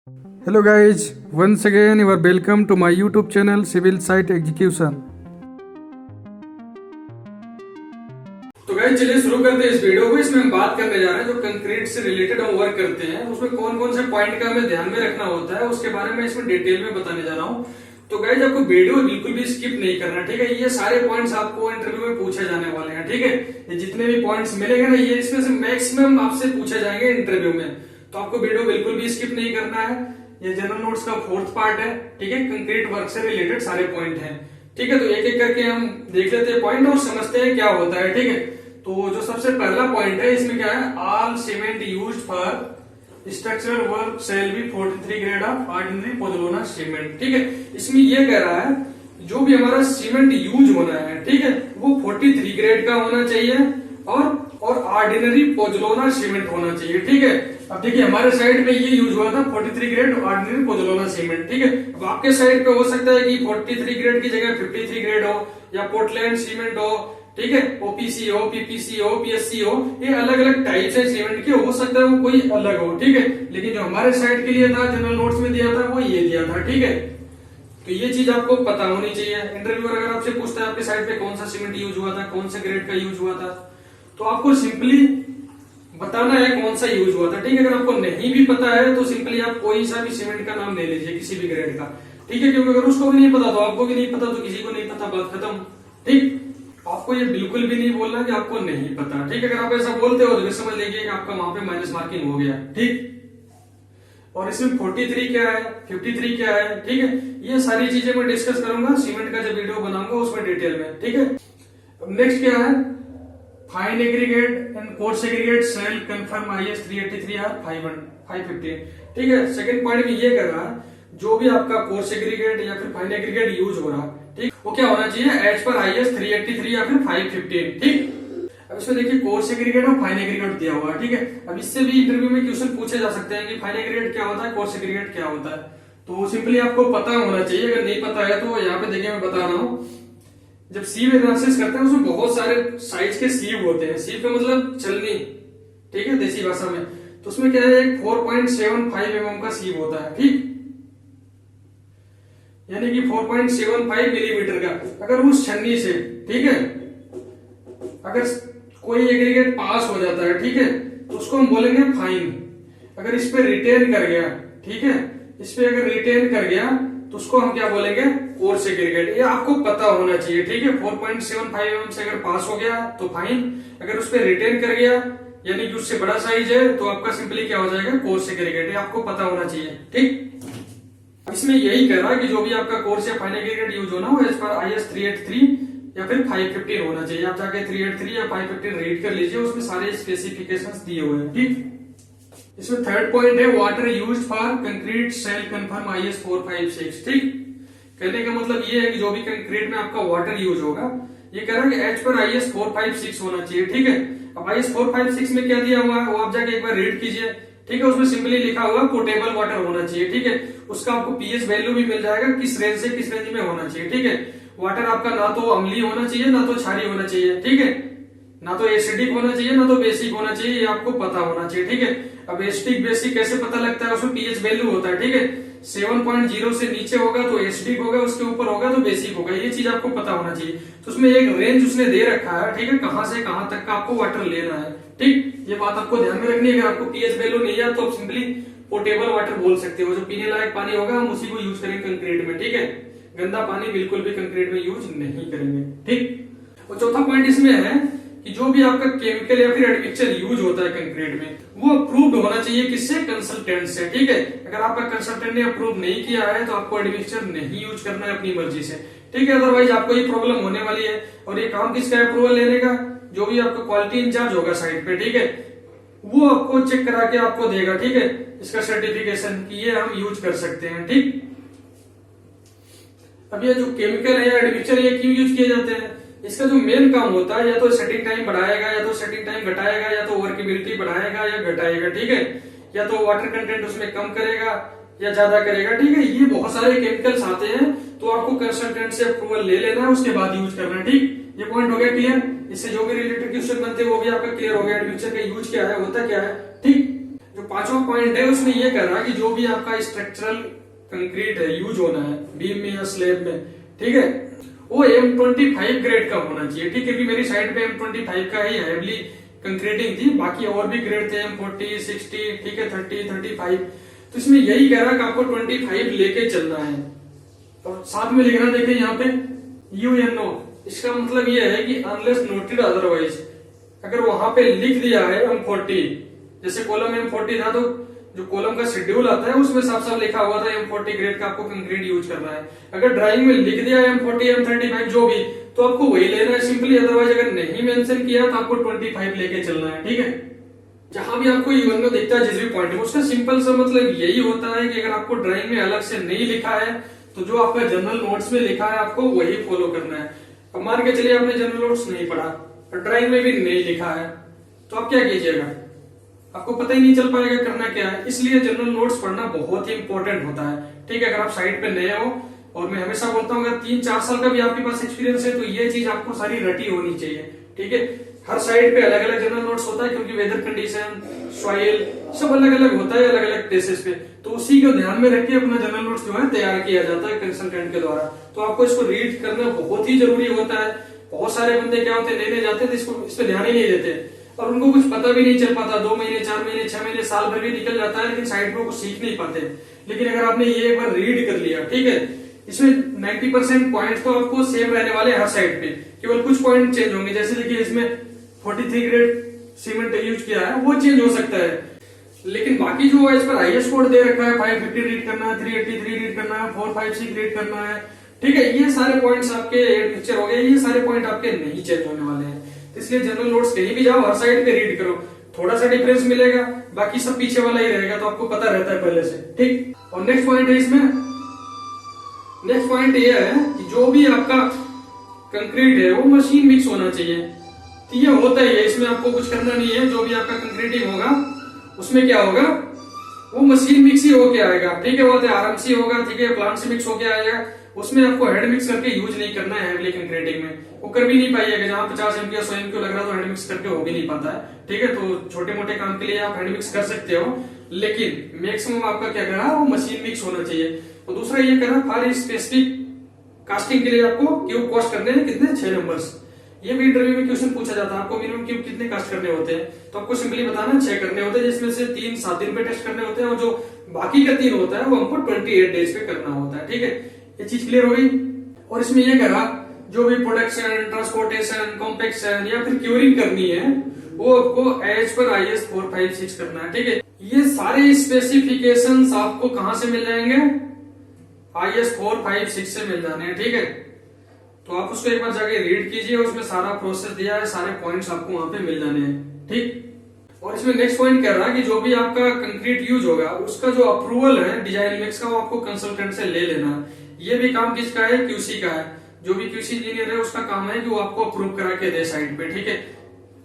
Hello guys, once again you are welcome to my YouTube channel Civil Site Execution। तो guys चलिए शुरू करते हैं इस वीडियो को। इसमें हम बात करने जा रहे हैं जो कंक्रीट से रिलेटेड हम वर्क करते हैं उसमें कौन कौन से पॉइंट का हमें ध्यान में रखना होता है उसके बारे में इसमें डिटेल में बताने जा रहा हूँ। तो गाइस आपको वीडियो बिल्कुल भी स्किप नहीं करना, ठीक है। ये सारे पॉइंट्स आपको इंटरव्यू में पूछे जाने वाले हैं, ठीक है। ये जितने भी पॉइंट्स मिलेंगे ना, ये इसमें से मैक्सिमम आपसे पूछे जाएंगे इंटरव्यू में। तो आपको वीडियो बिल्कुल भी स्किप नहीं करना है। ये जनरल नोट्स का 4th पार्ट है, ठीक है। कंक्रीट वर्क से रिलेटेड सारे पॉइंट हैं, ठीक है। तो एक एक करके हम देख लेते हैं पॉइंट और समझते हैं क्या होता है, ठीक है। तो जो सबसे पहला पॉइंट है इसमें क्या है, all cement used for structural work shall be 43 grade of ordinary pozzolana cement, ठीक है। इसमें ये कह रहा है जो भी हमारा सीमेंट यूज होना है, ठीक है, वो 43 ग्रेड का होना चाहिए और ऑर्डिनरी पोज़ोलाना सीमेंट होना चाहिए, ठीक है। अब देखिए हमारे साइड पे ये यूज हुआ था 43 ग्रेड ऑर्डिनरी पोज़ोलाना सीमेंट, ठीक है। अब आपके साइड पे हो सकता है कि 43 ग्रेड की जगह 53 ग्रेड हो या पोर्टलैंड सीमेंट हो, ठीक है। ओपीसी हो, पीपीसी हो, पीएससी हो, ये अलग अलग टाइप्स है सीमेंट के, हो सकता है वो कोई अलग हो, ठीक है। लेकिन जो हमारे साइड के लिए था, जनरल नोट्स में दिया था, वो ये दिया था, ठीक है। तो ये चीज आपको पता होनी चाहिए। इंटरव्यूअर अगर आपसे पूछता है आपके साइड पे कौन सा सीमेंट यूज हुआ था, कौन से ग्रेड का यूज हुआ था, तो आपको सिंपली बताना है कौन सा यूज हुआ था, ठीक है। अगर आपको नहीं भी पता है तो सिंपली आप कोई सा भी सीमेंट का नाम ले लीजिए, किसी भी ग्रेड का, ठीक है। क्योंकि अगर उसको भी नहीं पता तो आपको भी नहीं पता, तो किसी को नहीं पता, बात खत्म, ठीक। आपको ये बिल्कुल भी नहीं बोलना कि आपको नहीं पता, ठीक है। अगर आप ऐसा बोलते हो तो समझ लीजिए कि आपका वहां पे माइनस मार्किंग हो गया, ठीक। और इसमें 43 क्या है, 53 क्या है, ठीक है। ये सारी चीजें मैं डिस्कस करूंगा सीमेंट का जब वीडियो बनाऊंगा उसमें डिटेल में, ठीक है। नेक्स्ट क्या है, fine aggregate and coarse aggregate shall conform IS 383 और 515, ठीक है। सेकंड पॉइंट में ये कर रहा है जो भी आपका कोर्स एग्रीगेट या फिर फाइन एग्रीगेट यूज हो रहा है, ठीक, वो क्या होना चाहिए एज पर IS 383 या फिर 515, ठीक। अब इसमें देखिए कोर्स एग्रीगेट और फाइन एग्रीगेट दिया हुआ है, ठीक है। अब इससे भी इंटरव्यू में क्वेश्चन पूछे जा सकते हैं कि फाइन एग्रीगेट क्या होता है, कोर्स एग्रीगेट क्या होता है। तो सिंपली आपको पता होना चाहिए। अगर नहीं पता है तो यहाँ पे देखिए मैं बता रहा हूँ, जब सीव एनालिसिस करते हैं उसमें बहुत सारे साइज के सीव होते हैं। सीव का मतलब छलनी, ठीक है, देसी भाषा में। तो उसमें क्या है, एक 4.75 mm का सीव होता है, ठीक, यानी कि 4.75 मिलीमीटर का। अगर उस छन्नी से, ठीक है, अगर कोई एग्रीगेट पास हो जाता है, ठीक है, तो उसको हम बोलेंगे फाइन। अगर इस पे रिटेन कर गया, ठीक है, इस पे अगर रिटेन कर गया तो उसको हम क्या बोलेंगे, कोर्स एग्रीगेट। ये आपको पता होना चाहिए, ठीक है। 4.75 mm से अगर पास हो गया तो फाइन, अगर उस पे रिटेन कर गया यानी कि उससे बड़ा साइज है तो आपका सिंपली क्या हो जाएगा, कोर्स एग्रीगेट। ये आपको पता होना चाहिए, ठीक। इसमें यही कह रहा है कि जो भी आपका कोर्स या फाइन एग्रीगेट यूज होना हो एज पर IS 383 या फिर 515 होना चाहिए। आप जाके 383 या 515 रीड कर लीजिए, उसमें सारे स्पेसिफिकेशंस दिए हुए हैं, ठीक। इसमें थर्ड पॉइंट है water used for concrete shall conform IS 456, ठीक। कहने का मतलब ये है कि जो भी कंक्रीट में आपका वाटर यूज होगा, ये कह रहा है कि एज पर IS 456 होना चाहिए, ठीक है। अब IS 456 में क्या दिया हुआ है वो आप जाके एक बार रीड कीजिए, ठीक है। उसमें सिंपली लिखा हुआ पोर्टेबल वाटर होना चाहिए, ठीक है। उसका आपको पीएच वैल्यू भी मिल जाएगा, किस रेंज से किस रेंज में होना चाहिए, ठीक है। वाटर आपका ना तो अम्लीय होना चाहिए ना तो क्षारीय होना चाहिए, ठीक है। ना तो एसिडिक होना चाहिए ना तो बेसिक होना चाहिए, ये आपको पता होना चाहिए, ठीक है। अब एसिडिक बेसिक कैसे पता लगता है, उसमें पीएच वैल्यू होता है, ठीक है। 7.0 से नीचे होगा तो एसिडिक होगा, उसके ऊपर होगा तो बेसिक होगा, ये चीज आपको पता होना चाहिए। तो उसमें एक रेंज उसने दे रखा है, ठीक है, कहां से कहां तक का आपको वाटर लेना है, ठीक। ये बात आपको ध्यान में रखनी है। अगर आपको पीएच वैल्यू नहीं है तो आप सिंपली पोर्टेबल वाटर बोल सकते हो, जो पीने लायक पानी होगा हम उसी को यूज करेंगे कंक्रीट में, ठीक है। गंदा पानी बिल्कुल भी कंक्रीट में यूज नहीं करेंगे, ठीक। और चौथा पॉइंट इसमें है कि जो भी आपका केमिकल या फिर एडमिक्सचर यूज होता है कंक्रीट में, वो अप्रूव्ड होना चाहिए किससे, कंसल्टेंट से, ठीक है। अगर आपका कंसल्टेंट ने अप्रूव नहीं किया है तो आपको एडमिक्सचर नहीं यूज करना है अपनी मर्जी से, ठीक है। अदरवाइज आपको ये प्रॉब्लम होने वाली है। और ये काम किसका अप्रूवल लेने का, जो भी आपका क्वालिटी इंचार्ज होगा साइड पे, ठीक है, वो आपको चेक करा के आपको देगा, ठीक है, इसका सर्टिफिकेशन कि ये हम यूज कर सकते हैं, ठीक। अब ये जो केमिकल है या एडमिक्सचर ये क्यों यूज किए जाते हैं, इसका जो मेन काम होता है या तो सेटिंग टाइम बढ़ाएगा या तो सेटिंग टाइम घटाएगा या तो वर्केबिलिटी बढ़ाएगा या घटाएगा, ठीक है, या तो वाटर कंटेंट उसमें कम करेगा या ज्यादा करेगा, ठीक है। ये बहुत सारे केमिकल्स आते हैं तो आपको कंसल्टेंट से अप्रूवल ले लेना है, उसके बाद यूज करना है, ठीक। ये पॉइंट हो गया क्लियर। इससे जो भी रिलेटेड क्वेश्चन बनते हैं वो भी आपका क्लियर हो गया, एडमिक्सचर का यूज क्या है, होता क्या है, ठीक। जो पांचवा पॉइंट है उसमें ये कह रहा है कि जो भी आपका स्ट्रक्चरल कंक्रीट है यूज होना है बीम में या स्लैब में, ठीक है, वो M25 ग्रेड का होना चाहिए। ठीक है, क्योंकि मेरी साइड पे M25 का ही हैवली कंक्रीटिंग थी, बाकी और भी ग्रेड थे M40, 60, ठीक है, 30, 35। तो इसमें यही कह रहा है कि आपको 25 लेके चलना है। और साथ में लिखना देखें यहाँ पे UNO, इसका मतलब ये है कि अनलेस नोटेड अदरवाइज। अगर वहां पे लिख दिया है M40, जैसे कॉलम M40 था तो जो कॉलम का शेड्यूल आता है उसमें साफ साफ लिखा हुआ था M40 ग्रेड का आपको कंक्रीट यूज करना है। अगर ड्राइंग में लिख दिया M40, M35 जो भी, तो आपको वही लेना है सिंपली। अदरवाइज अगर नहीं मेंशन किया तो आपको 25 लेके चलना है। ठीक है, जहां भी आपको UNO दिखता है जिस भी पॉइंट में, उसका सिंपल सा मतलब यही होता है कि अगर आपको ड्राइंग में अलग से नहीं लिखा है तो जो आपका जनरल नोट्स में लिखा है आपको वही फॉलो करना है। अब मान के चलिए आपने जनरल नोट्स नहीं पढ़ा और ड्राइंग में भी नहीं लिखा है, तो आप क्या कीजिएगा, आपको पता ही नहीं चल पाएगा करना क्या है। इसलिए जनरल नोट्स पढ़ना बहुत ही इंपॉर्टेंट होता है। ठीक है, अगर आप साइड पे नए हो, और मैं हमेशा बोलता हूँ अगर 3-4 साल का भी आपके पास एक्सपीरियंस है तो ये चीज आपको सारी रटी होनी चाहिए। ठीक है, हर साइड पे अलग अलग जनरल नोट्स होता है क्योंकि वेदर कंडीशन, सॉइल सब अलग अलग होता है अलग अलग प्लेसेस पे, तो उसी को ध्यान में रख के अपना जनरल नोट्स जो है तैयार किया जाता है कंसल्टेंट के द्वारा। तो आपको इसको रीड करना बहुत ही जरूरी होता है। बहुत सारे बंदे क्या होते हैं, लेने जाते हैं तो इसको इस पे ध्यान ही नहीं देते और उनको कुछ पता भी नहीं चल पाता। 2 महीने, 4 महीने, 6 महीने, साल भर भी निकल जाता है, लेकिन साइड पे कुछ सीख नहीं पाते। लेकिन अगर आपने ये एक बार रीड कर लिया, ठीक है, इसमें 90% पॉइंट तो आपको सेम रहने वाले हर साइड पे, केवल कुछ पॉइंट चेंज होंगे। जैसे देखिए इसमें 43 ग्रेड सीमेंट यूज किया है, वो चेंज हो सकता है, लेकिन बाकी जो इस पर IS कोड दे रखा है, 550 रीड करना है, 383 रीड करना है, 456 रीड करना है, ठीक है, ये सारे पॉइंट्स आपके पिक्चर हो गए, ये सारे पॉइंट आपके नहीं चेंज होने वाले हैं। इसलिए जनरल नोट्स कहीं भी जाओ हर साइड पे रीड करो, थोड़ा सा डिफरेंस मिलेगा, बाकी सब पीछे वाला ही रहेगा, तो आपको पता रहता है पहले से। ठीक, और नेक्स्ट पॉइंट है इसमें, नेक्स्ट पॉइंट ये है कि जो भी आपका कंक्रीट है वो मशीन मिक्स होना चाहिए। तो ये होता ही है, इसमें आपको कुछ करना नहीं है। जो भी आपका कंक्रीटिंग होगा उसमें क्या होगा, वो मशीन मिक्स ही होके आएगा। ठीक है, वो RMC होगा, ठीक है, प्लांट से मिक्स होके आएगा। उसमें आपको हेड मिक्स करके यूज नहीं करना है हेवली कंक्रीटिंग में, वो कर भी नहीं पाइएगा। जहां 50 MQ या 100 MQ लग रहा है तो हेड मिक्स करके हो भी नहीं पाता है। ठीक है, तो छोटे मोटे काम के लिए आप हेड मिक्स कर सकते हो, लेकिन मैक्सिमम आपका क्या करना है, वो मशीन मिक्स होना चाहिए। और दूसरा ये करना, फॉर स्पेसिफिक कास्टिंग के लिए आपको क्यूब कॉस्ट करने हैं कितने, 6 नंबर्स। ये भी इंटरव्यू में क्वेश्चन पूछा जाता है, आपको मिनिमम क्यूब कितने कास्ट करने होते हैं, तो आपको सिंपली बताना 6 करने होते हैं, जिसमें से 3 7 दिन पे टेस्ट करने होते हैं और जो बाकी का 3 होता है वो हमको 28 डेज पे करना होता है। ठीक है, ये चीज क्लियर हो गई। और इसमें ये करा, जो भी प्रोडक्शन, ट्रांसपोर्टेशन, कॉम्पेक्शन या फिर क्यूरिंग करनी है वो आपको एज पर IS 456 करना है। ठीक है, ये सारे स्पेसिफिकेशंस आपको कहां से मिल जाएंगे, IS 456 से मिल जाने हैं। ठीक है, तो आप उसको एक बार जाके रीड कीजिए, उसमें सारा प्रोसेस दिया है, सारे पॉइंट्स आपको वहां पे मिल जाने हैं। ठीक, और इसमें नेक्स्ट पॉइंट कह रहा है कि जो भी आपका कंक्रीट यूज होगा उसका जो अप्रूवल है डिजाइन मिक्स का, वो आपको कंसल्टेंट से ले लेना। ये भी काम किसका है, QC का है। जो भी QC इंजीनियर है उसका काम है कि वो आपको अप्रूव करा के दे साइड पे। ठीक है,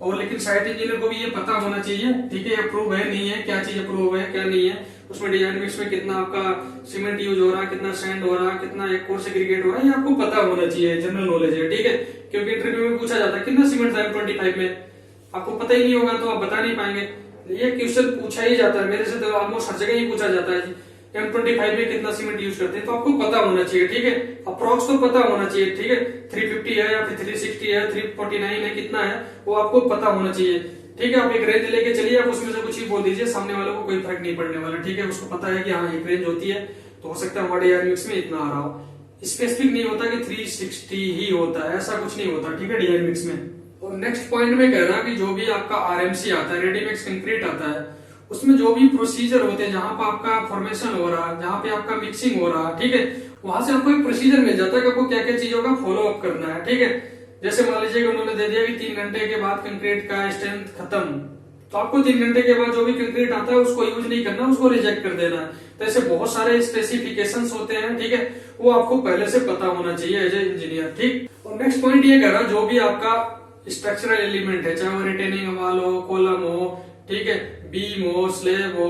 और लेकिन साइट इंजीनियर को भी ये पता होना चाहिए, ठीक है, अप्रूव है नहीं है, क्या चीज अप्रूव है क्या नहीं है, उसमें डिजाइन मिक्स में कितना आपका सीमेंट यूज हो रहा है, कितना सैंड हो रहा है, कितना एक कोर्स एग्रीगेट हो रहा है, ये आपको पता होना चाहिए, जनरल नॉलेज है। ठीक है, क्योंकि इंटरव्यू में पूछा जाता है कितना सीमेंट था M25 में, आपको पता ही नहीं होगा तो आप बता नहीं पाएंगे। ये क्वेश्चन पूछा ही जाता है, मेरे से तो ऑलमोस्ट हर जगह ही पूछा जाता है M25 में कितना सीमेंट यूज करते हैं, तो आपको पता होना चाहिए। ठीक है, अप्रोक्स तो पता होना चाहिए। ठीक है, 350 है या फिर 360 है, 349 है, कितना है वो आपको पता होना चाहिए। ठीक है, आप एक रेंज लेके चलिए, आप उसमें से कुछ ही बोल दीजिए, सामने वालों को कोई फर्क नहीं पड़ने वाला। ठीक है, उसको पता है कि हाँ एक रेंज होती है, तो हो सकता है हमारे यार मिक्स में इतना आ रहा हो। स्पेसिफिक नहीं होता कि 360 ही होता है, ऐसा कुछ नहीं होता। ठीक है, डिजाइन मिक्स में। और नेक्स्ट पॉइंट में कह रहा है कि जो भी आपका RMC आता है, रेडी मिक्स कंक्रीट आता है, उसमें जो भी प्रोसीजर होते हैं, जहां पर आपका फॉर्मेशन हो रहा है, जहां पे आपका मिक्सिंग हो रहा है, ठीक है, वहां से आपको एक प्रोसीजर मिल जाता है कि आपको क्या क्या चीजों का फॉलो अप करना है। ठीक है, जैसे मान लीजिए कि उन्होंने दे दिया कि 3 घंटे के बाद कंक्रीट का स्ट्रेंथ खत्म, तो आपको 3 घंटे के बाद जो भी कंक्रीट आता है उसको यूज नहीं करना, उसको रिजेक्ट कर देना। तो ऐसे बहुत सारे स्पेसिफिकेशंस होते हैं। ठीक है, वो आपको पहले से पता होना चाहिए एज ए इंजीनियर। ठीक, और नेक्स्ट पॉइंट ये कह रहा, जो भी आपका स्ट्रक्चरल एलिमेंट है, चाहे वो रिटेनिंग वॉल हो, कॉलम हो, ठीक है, बीम हो, स्लैब हो,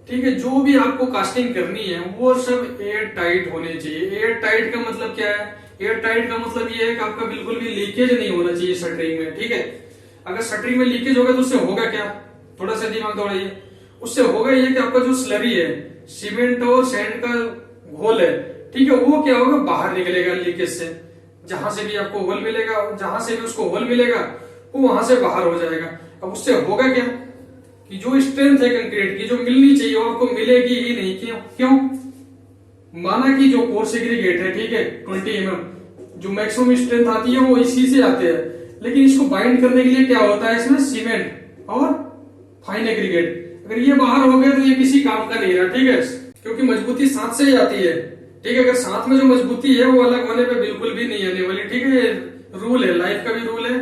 ठीक है, जो भी आपको कास्टिंग करनी है वो सब एयर टाइट होने चाहिए। एयर टाइट का मतलब क्या है, एयर टाइट का मतलब ये है कि आपका बिल्कुल भी लीकेज नहीं होना चाहिए शटरिंग में। ठीक है, अगर शटरिंग में लीकेज होगा तो उससे होगा क्या, थोड़ा सा दिमाग दौड़ाइए, उससे होगा ये कि आपका जो स्लरी है, सीमेंट और सैंड का घोल है, ठीक है, वो क्या होगा, बाहर निकलेगा लीकेज से। जहां से भी आपको होल मिलेगा, जहां से भी उसको होल मिलेगा वो वहां से बाहर हो जाएगा। अब उससे होगा क्या कि जो स्ट्रेंथ है कंक्रीट की, जो मिलनी चाहिए, वो आपको मिलेगी ही नहीं। क्यों? माना कि जो कोर्स एग्रीगेट है, ठीक है, 20 mm, जो मैक्सिमम स्ट्रेंथ आती है वो इसी से आते हैं, लेकिन इसको बाइंड करने के लिए क्या होता है, इसमें सीमेंट और फाइन एग्रीगेट। अगर ये बाहर हो गए तो ये किसी काम का नहीं रहा, ठीक है, क्योंकि मजबूती साथ से ही आती है, ठीक है। अगर साथ में जो मजबूती है वो अलग होने पे बिल्कुल भी नहीं आने वाली, ठीक है। रूल है, लाइफ का भी रूल है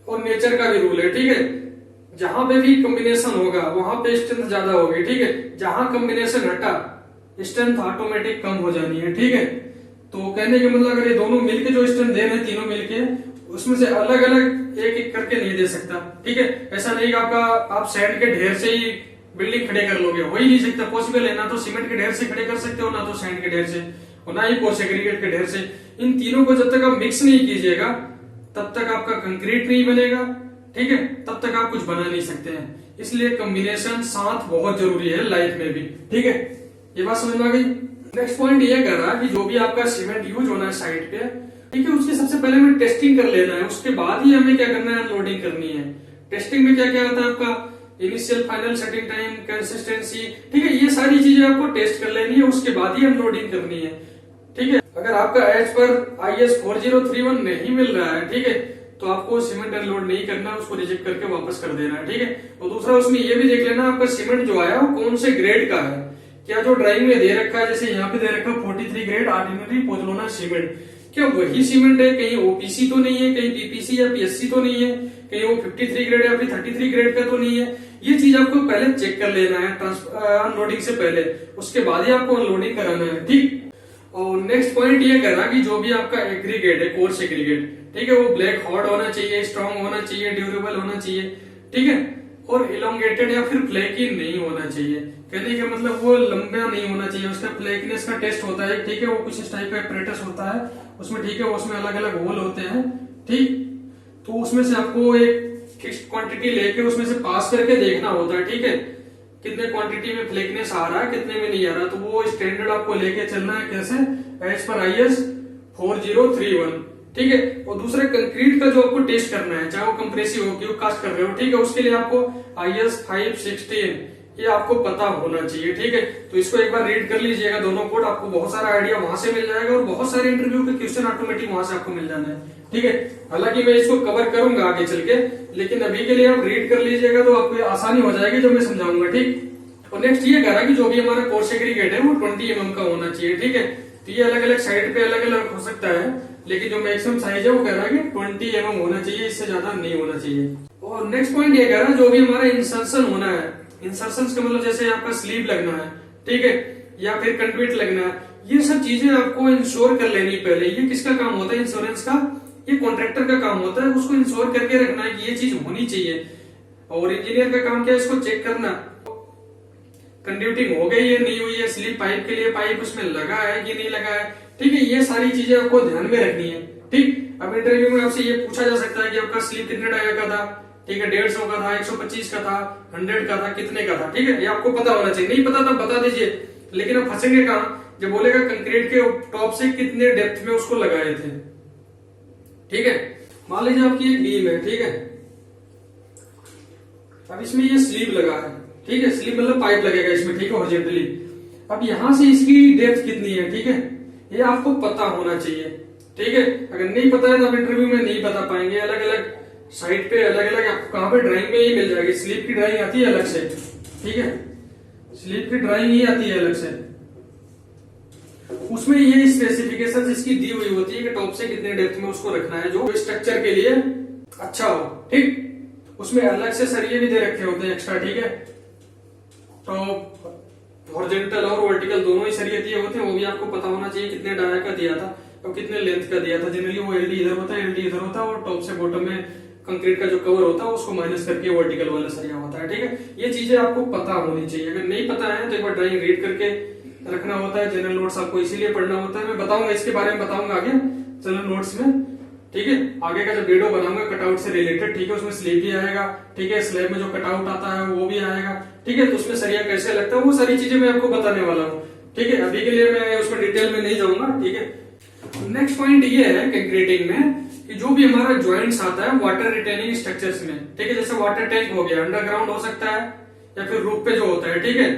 और नेचर का भी रूल है, ठीक है। जहां पे भी कॉम्बिनेशन होगा वहां पे स्ट्रेंथ ज्यादा होगी, ठीक है। जहां कॉम्बिनेशन हटा स्ट्रेंथ ऑटोमेटिक कम हो जानी है, ठीक है। तो कहने का मतलब अगर ये दोनों मिलके जो स्ट्रेंथ दे रहे हैं, तीनों मिलके, उसमें से अलग अलग एक एक करके नहीं दे सकता, ठीक है। ऐसा नहीं कि आप सैंड के ढेर से ही बिल्डिंग खड़े कर लोगे, हो ही नहीं सकता, पॉसिबल है। ना तो सीमेंट के ढेर से खड़े कर सकते हो, ना तो सैंड के ढेर से, और ना ही कोर्स एग्रीगेट के ढेर से। इन तीनों को जब तक आप मिक्स नहीं कीजिएगा तब तक आपका कंक्रीट नहीं बनेगा, ठीक है, तब तक आप कुछ बना नहीं सकते हैं। इसलिए कॉम्बिनेशन साथ बहुत जरूरी है लाइफ में भी, ठीक है। ये बात समझ में आ गई। नेक्स्ट पॉइंट ये कह रहा कि जो भी आपका सीमेंट यूज होना है साइट पे, ठीक है, उसकी सबसे पहले हमें टेस्टिंग कर लेना है, उसके बाद ही हमें क्या करना है, लोडिंग करनी है। टेस्टिंग में क्या क्या आता है आपका, initial, final, setting time, consistency, ठीक है, ये सारी चीजें आपको टेस्ट कर लेनी है, उसके बाद ही अनलोडिंग करनी है, ठीक है। अगर आपका एज पर IS 4031 नहीं मिल रहा है, ठीक है, तो आपको सीमेंट अनलोड नहीं करना, उसको रिजेक्ट करके वापस कर देना है, ठीक है। और दूसरा उसमें ये भी देख लेना आपका सीमेंट जो आया वो कौन से ग्रेड का है। क्या जो ड्राइंग में दे रखा है, जैसे यहाँ पे दे रखा है 43 ग्रेड ऑर्डिनरी पोज़ोलाना सीमेंट, क्या वही सीमेंट है, कहीं OPC तो नहीं है, कहीं PPC या PSC तो नहीं है, कहीं वो 53 ग्रेड या फिर 33 ग्रेड का तो नहीं है। ये चीज आपको पहले चेक कर लेना है अनलोडिंग से पहले, उसके बाद ही आपको अनलोडिंग कराना है, ठीक। और नेक्स्ट पॉइंट ये कह रहा कि जो भी आपका एग्रीगेट है, कोर्स एग्रीगेट, ठीक है, वो ब्लैक हॉट होना चाहिए, स्ट्रॉन्ग होना चाहिए, ड्यूरेबल होना चाहिए, ठीक है, और इलोंगेटेड या फिर फ्लेकी नहीं होना चाहिए। कहने का मतलब वो लंबा नहीं होना चाहिए, उसका फ्लेकीनेस का टेस्ट होता है, ठीक है, वो कुछ इस टाइप का एपरेटस होता है उसमें, ठीक है, उसमें अलग अलग होल होते हैं, ठीक। तो उसमें से आपको एक फिक्स्ड क्वांटिटी लेके उसमें से पास करके देखना होता है, ठीक है, कितने क्वांटिटी में फ्लेकनेस आ रहा है, कितने में नहीं आ रहा। तो वो स्टैंडर्ड आपको लेके चलना है, कैसे, एज पर IS 4031, ठीक है। और दूसरा कंक्रीट का जो आपको टेस्ट करना है, चाहे वो कंप्रेसिव हो, कास्ट कर रहे हो, ठीक है, उसके लिए आपको IS 516 ये आपको पता होना चाहिए, ठीक है। तो इसको एक बार रीड कर लीजिएगा, दोनों कोड, आपको बहुत सारा आइडिया वहां से मिल जाएगा और बहुत सारे इंटरव्यू के क्वेश्चन ऑटोमेटिक वहां से आपको मिल जाना है, ठीक है। हालांकि मैं इसको कवर करूंगा आगे चल के, लेकिन अभी के लिए आप रीड कर लीजिएगा तो आपको आसानी हो जाएगी जब मैं समझाऊंगा, ठीक। और नेक्स्ट ये कह रहा कि जो भी हमारा कोर्स एग्रीगेट है वो 20 mm का होना चाहिए, ठीक है। तो ये अलग अलग साइड पे अलग अलग हो सकता है, लेकिन जो मैक्सिमम साइज है वो कह रहा है कि 20 mm होना चाहिए, इससे ज्यादा नहीं होना चाहिए। और नेक्स्ट पॉइंट ये कह रहा है जो भी हमारा इंसर्शन होना है, इंसर्शन का मतलब जैसे आपका स्लीव लगना है, ठीक है, या फिर कंडक्ट लगना है, ये सब चीजें आपको इंश्योर कर लेनी पहले। ये किसका काम होता है, इंश्योरेंस का, ये कॉन्ट्रैक्टर का काम होता है, उसको इंश्योर करके रखना है कि ये चीज होनी चाहिए। और इंजीनियर का काम क्या है, इसको चेक करना, कंड्यूटिंग हो गई है नहीं हुई है, स्लीप पाइप के लिए पाइप उसमें लगा है कि नहीं लगा है, ठीक है, ये सारी चीजें आपको ध्यान में रखनी है, ठीक। अब इंटरव्यू में आपसे ये पूछा जा सकता है कि आपका स्लीप कितने डाया का था, ठीक है, 150 का था, 125 का था, 100 का था, कितने का था, ठीक है, ये आपको पता होना चाहिए। नहीं पता तब बता दीजिए, लेकिन अब फंसेंगे कहां, जब बोलेगा कंक्रीट के टॉप से कितने डेप्थ में उसको लगाए थे, ठीक है। मान लीजिए आपकी एक बीम है, ठीक है, अब इसमें ये स्लीव लगा है, ठीक है, स्लीव मतलब पाइप लगेगा इसमें, ठीक है, हॉरिजॉन्टली। अब यहां से इसकी डेप्थ कितनी है, ठीक है, ये आपको पता होना चाहिए, ठीक है। अगर नहीं पता है तो आप इंटरव्यू में नहीं बता पाएंगे। अलग अलग साइड पे अलग अलग आपको कहां पे ड्राइंग में ही मिल जाएगी, स्लीप की ड्राइंग आती है अलग से, ठीक है, स्लीप की ड्राइंग ही आती है अलग से, उसमें ये स्पेसिफिकेशन इसकी दी हुई होती है कि टॉप से कितने डेप्थ में उसको रखना है जो स्ट्रक्चर के लिए अच्छा हो, ठीक। उसमें अलग से सरिये भी दे रखे होते हैं एक्स्ट्रा, ठीक है, तो हॉरिजॉन्टल और वर्टिकल दोनों ही सरिये दिए होते हैं, वो भी आपको पता होना चाहिए कितने डाया का दिया था और कितने लेंथ का दिया था। जनरली वो LD इधर होता है, LD इधर होता है, और टॉप से बॉटम में कंक्रीट का जो कवर होता है उसको माइनस करके वर्टिकल वाला सरिया होता है, ठीक है। ये चीजें आपको पता होनी चाहिए। अगर नहीं पता है तो एक बार ड्राइंग रीड करके रखना होता है। जनरल नोट्स आपको इसीलिए पढ़ना होता है, मैं बताऊंगा इसके बारे में, बताऊंगा आगे जनरल नोट्स में, ठीक है। आगे का जब वीडियो बनाऊंगा कटआउट से रिलेटेड, ठीक है, उसमें स्लीव भी आएगा, ठीक है, स्लैब में जो कटआउट आता है वो भी आएगा, ठीक है, तो उसमें सरिया कैसे लगता है वो सारी चीजें मैं आपको बताने वाला हूँ। ठीक है, अभी के लिए मैं उसमें डिटेल में नहीं जाऊंगा। ठीक है, नेक्स्ट पॉइंट ये है कंक्रीटिंग में कि जो भी हमारा ज्वाइंट्स आता है वाटर रिटेनिंग स्ट्रक्चर्स में, ठीक है, जैसे वाटर टैंक हो गया, अंडरग्राउंड हो सकता है या फिर रूफ पे जो होता है, ठीक है,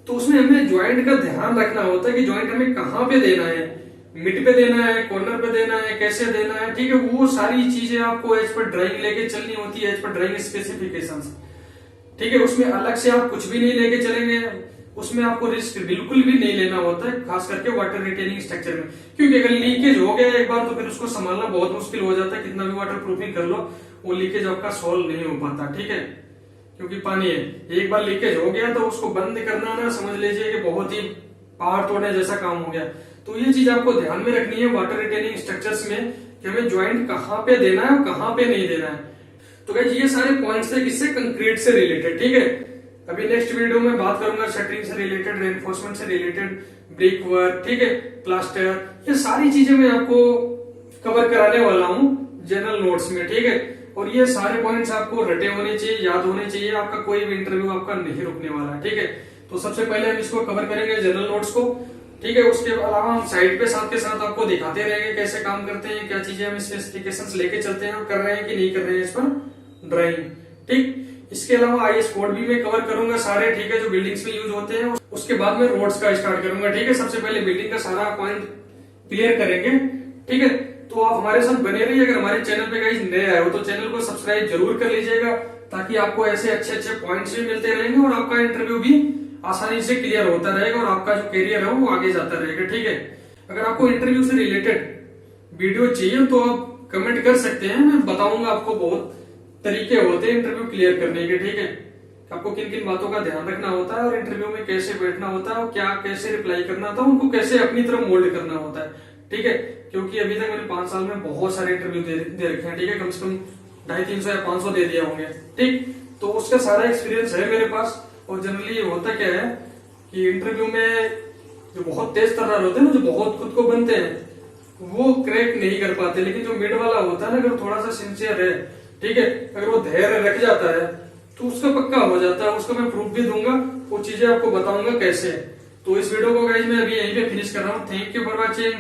तो उसमें हमें ज्वाइंट का ध्यान रखना होता है कि ज्वाइंट हमें कहाँ पे देना है, मिड पे देना है, कॉर्नर पे देना है, कैसे देना है। ठीक है, वो सारी चीजें आपको एज पर ड्राइंग लेके चलनी होती है, एज पर ड्राइंग स्पेसिफिकेशंस। ठीक है, उसमें अलग से आप कुछ भी नहीं लेके चलेंगे, उसमें आपको रिस्क बिल्कुल भी नहीं लेना होता है, खास करके वाटर रिटेनिंग स्ट्रक्चर में, क्योंकि अगर लीकेज हो गया एक बार तो फिर उसको संभालना बहुत मुश्किल हो जाता है। कितना भी वाटर प्रूफिंग कर लो वो लीकेज आपका सॉल्व नहीं हो पाता। ठीक है, क्योंकि पानी है, एक बार लीकेज हो गया तो उसको बंद करना ना समझ लीजिए कि बहुत ही पहाड़ तोड़ने जैसा काम हो गया। तो ये चीज आपको ध्यान में रखनी है वाटर रिटेनिंग स्ट्रक्चर्स में कि हमें ज्वाइंट कहाँ पे देना है और कहाँ पे नहीं देना है। तो गाइस ये सारे पॉइंट्स थे किससे, कंक्रीट से रिलेटेड। ठीक है, अभी नेक्स्ट वीडियो में बात करूंगा शटरिंग से रिलेटेड, रेनफोर्समेंट से रिलेटेड, ब्रिक वर्क, ठीक है, प्लास्टर, ये सारी चीजें मैं आपको कवर कराने वाला हूँ जनरल नोट्स में। ठीक है, और ये सारे पॉइंट्स आपको रटे होने चाहिए, याद होने चाहिए, आपका कोई भी इंटरव्यू आपका नहीं रुकने वाला है। ठीक है, तो सबसे पहले हम इसको कवर करेंगे जनरल नोट्स को। ठीक है, उसके अलावा हम साइड पे साथ के साथ आपको दिखाते रहेंगे कैसे काम करते हैं, क्या चीजें हम स्पेसिफिकेशंस लेके चलते हैं और कर रहे हैं कि नहीं कर रहे हैं इस पर ड्राइंग। ठीक, इसके अलावा आईएस कोड भी मैं कवर करूंगा सारे, ठीक है, जो बिल्डिंग्स में यूज होते हैं। उसके बाद में रोड्स का स्टार्ट करूंगा। ठीक है, सबसे पहले बिल्डिंग का सारा पॉइंट क्लियर करेंगे। ठीक है, तो आप हमारे साथ बने रहिए। अगर हमारे चैनल पे गाइस नए आए हो तो चैनल को सब्सक्राइब जरूर कर लीजिएगा, ताकि आपको ऐसे अच्छे अच्छे पॉइंट्स भी मिलते रहेंगे और आपका इंटरव्यू भी आसानी से क्लियर होता रहेगा और आपका जो करियर है वो आगे जाता रहेगा। ठीक है, अगर आपको इंटरव्यू से रिलेटेड वीडियो चाहिए तो आप कमेंट कर सकते हैं, मैं बताऊंगा आपको। बहुत तरीके होते हैं इंटरव्यू क्लियर करने के। ठीक है, आपको किन किन बातों का ध्यान रखना होता है और इंटरव्यू में कैसे बैठना होता है और क्या कैसे रिप्लाई करना होता है, उनको कैसे अपनी तरफ मोल्ड करना होता है। ठीक है, क्योंकि अभी तक मैंने 5 साल में बहुत सारे इंटरव्यू दे रखे हैं। ठीक है, कम से कम 250-300 या 500 दे दिए होंगे। ठीक, तो उसका सारा एक्सपीरियंस है मेरे पास। और जनरली होता क्या है कि इंटरव्यू में जो बहुत तेज तर्रार होते हैं ना, जो बहुत खुद को बनते हैं, वो क्रैक नहीं कर पाते। लेकिन जो मिड वाला होता है ना, अगर थोड़ा सा सिंसियर है, ठीक है, अगर वो धैर्य रख जाता है तो उसका पक्का हो जाता है। उसका मैं प्रूफ भी दूंगा, वो चीजें आपको बताऊंगा कैसे। तो इस वीडियो को गाइस मैं अभी यहीं पे फिनिश कर रहा हूँ। Thank you for watching.